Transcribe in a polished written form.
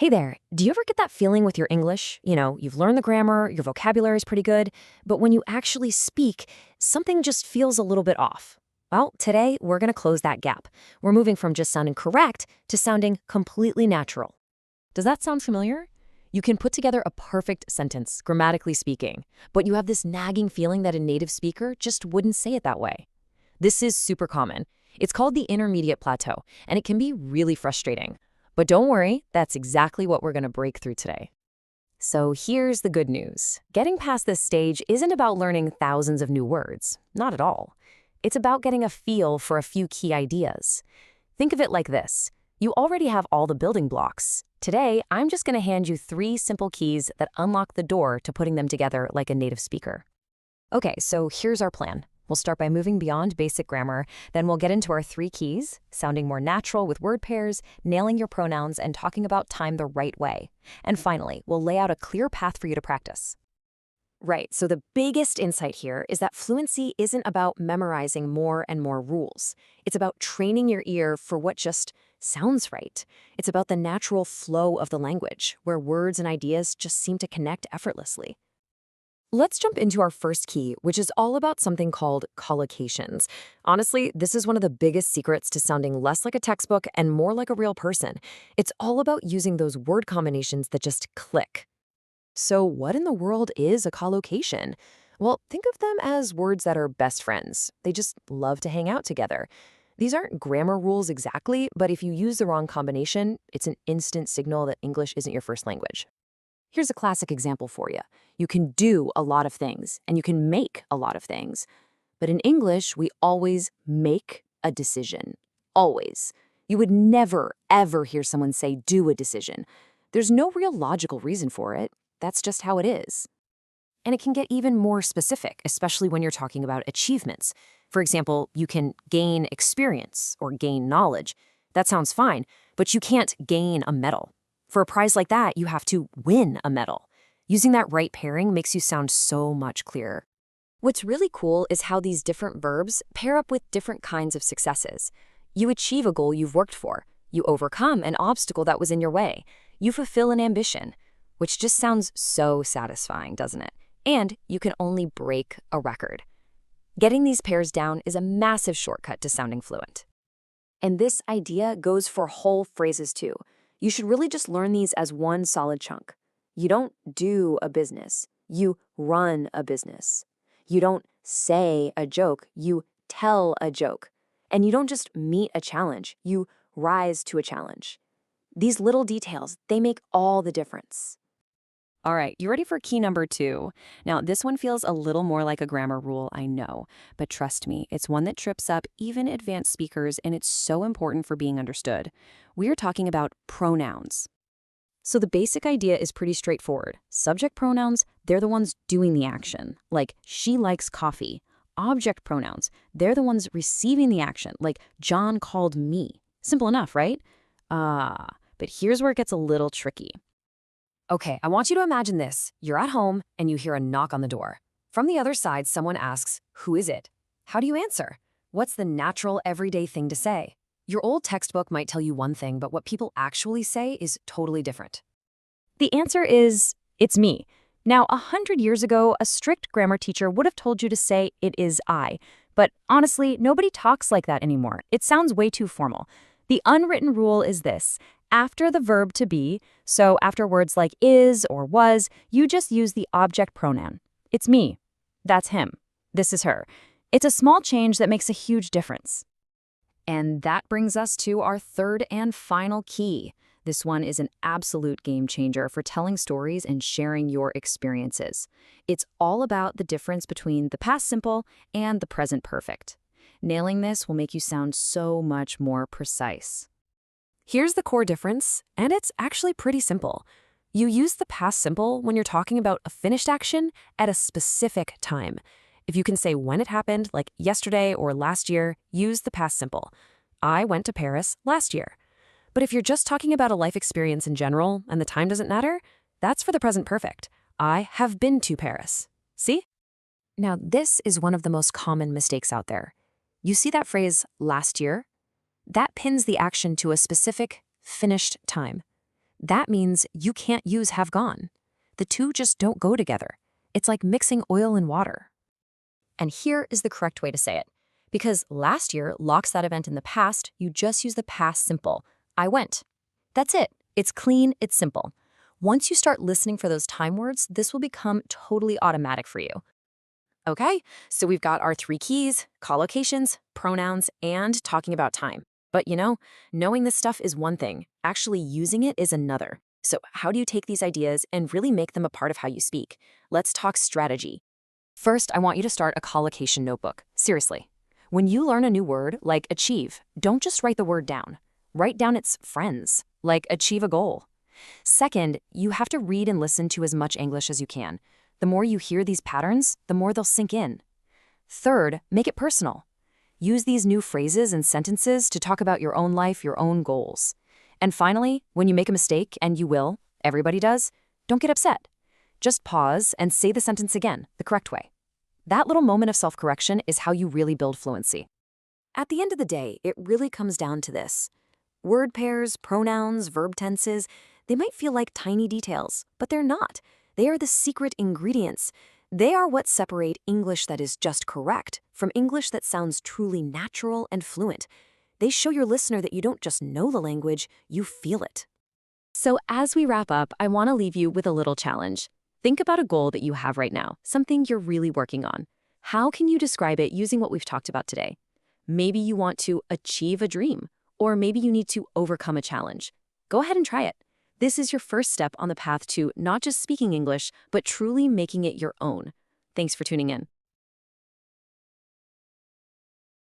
Hey there, do you ever get that feeling with your English? You've learned the grammar, your vocabulary is pretty good, but when you actually speak, something just feels a little bit off. Well, today we're going to close that gap. We're moving from just sounding correct to sounding completely natural. Does that sound familiar? You can put together a perfect sentence, grammatically speaking, but you have this nagging feeling that a native speaker just wouldn't say it that way. This is super common. It's called the intermediate plateau, and it can be really frustrating. But don't worry, that's exactly what we're going to break through today. So here's the good news. Getting past this stage isn't about learning thousands of new words. Not at all. It's about getting a feel for a few key ideas. Think of it like this. You already have all the building blocks. Today, I'm just going to hand you 3 simple keys that unlock the door to putting them together like a native speaker. Okay, so here's our plan. We'll start by moving beyond basic grammar, then we'll get into our 3 keys, sounding more natural with word pairs, nailing your pronouns, and talking about time the right way. And finally, we'll lay out a clear path for you to practice. Right, so the biggest insight here is that fluency isn't about memorizing more and more rules. It's about training your ear for what just sounds right. It's about the natural flow of the language, where words and ideas just seem to connect effortlessly. Let's jump into our first key, which is all about something called collocations. Honestly, this is one of the biggest secrets to sounding less like a textbook and more like a real person. It's all about using those word combinations that just click. So what in the world is a collocation? Well, think of them as words that are best friends. They just love to hang out together. These aren't grammar rules exactly, but if you use the wrong combination, it's an instant signal that English isn't your first language. Here's a classic example for you. You can do a lot of things, and you can make a lot of things. But in English, we always make a decision. Always. You would never, ever hear someone say, do a decision. There's no real logical reason for it. That's just how it is. And it can get even more specific, especially when you're talking about achievements. For example, you can gain experience or gain knowledge. That sounds fine, but you can't gain a medal. For a prize like that, you have to win a medal. Using that right pairing makes you sound so much clearer. What's really cool is how these different verbs pair up with different kinds of successes. You achieve a goal you've worked for. You overcome an obstacle that was in your way. You fulfill an ambition, which just sounds so satisfying, doesn't it? And you can only break a record. Getting these pairs down is a massive shortcut to sounding fluent. And this idea goes for whole phrases too. You should really just learn these as one solid chunk. You don't do a business. You run a business. You don't say a joke. You tell a joke. And you don't just meet a challenge. You rise to a challenge. These little details, they make all the difference. All right, you ready for key number 2? Now, this one feels a little more like a grammar rule, I know. But trust me, it's one that trips up even advanced speakers, and it's so important for being understood. We're talking about pronouns. So the basic idea is pretty straightforward. Subject pronouns, they're the ones doing the action, like she likes coffee. Object pronouns, they're the ones receiving the action, like John called me. Simple enough, right? But here's where it gets a little tricky. Okay, I want you to imagine this. You're at home and you hear a knock on the door. From the other side, someone asks, "Who is it?" How do you answer? What's the natural, everyday thing to say? Your old textbook might tell you one thing, but what people actually say is totally different. The answer is, it's me. Now, 100 years ago, a strict grammar teacher would have told you to say, it is I. But honestly, nobody talks like that anymore. It sounds way too formal. The unwritten rule is this. After the verb to be, so after words like is or was, you just use the object pronoun. It's me. That's him. This is her. It's a small change that makes a huge difference. And that brings us to our third and final key. This one is an absolute game changer for telling stories and sharing your experiences. It's all about the difference between the past simple and the present perfect. Nailing this will make you sound so much more precise. Here's the core difference, and it's actually pretty simple. You use the past simple when you're talking about a finished action at a specific time. If you can say when it happened, like yesterday or last year, use the past simple. I went to Paris last year. But if you're just talking about a life experience in general and the time doesn't matter, that's for the present perfect. I have been to Paris. See? Now, this is one of the most common mistakes out there. You see that phrase, last year? That pins the action to a specific, finished time. That means you can't use have gone. The two just don't go together. It's like mixing oil and water. And here is the correct way to say it. Because last year locks that event in the past, you just use the past simple. I went. That's it. It's clean, it's simple. Once you start listening for those time words, this will become totally automatic for you. Okay, so we've got our 3 keys: collocations, pronouns, and talking about time. But knowing this stuff is one thing. Actually using it is another. So how do you take these ideas and really make them a part of how you speak? Let's talk strategy. First, I want you to start a collocation notebook. Seriously. When you learn a new word, like achieve, don't just write the word down. Write down its friends, like achieve a goal. Second, you have to read and listen to as much English as you can. The more you hear these patterns, the more they'll sink in. Third, make it personal. Use these new phrases and sentences to talk about your own life, your own goals. And finally, when you make a mistake, and you will, everybody does, don't get upset. Just pause and say the sentence again, the correct way. That little moment of self-correction is how you really build fluency. At the end of the day, it really comes down to this. Word pairs, pronouns, verb tenses, they might feel like tiny details, but they're not. They are the secret ingredients. They are what separate English that is just correct from English that sounds truly natural and fluent. They show your listener that you don't just know the language, you feel it. So as we wrap up, I want to leave you with a little challenge. Think about a goal that you have right now, something you're really working on. How can you describe it using what we've talked about today? Maybe you want to achieve a dream, or maybe you need to overcome a challenge. Go ahead and try it. This is your first step on the path to not just speaking English, but truly making it your own. Thanks for tuning in.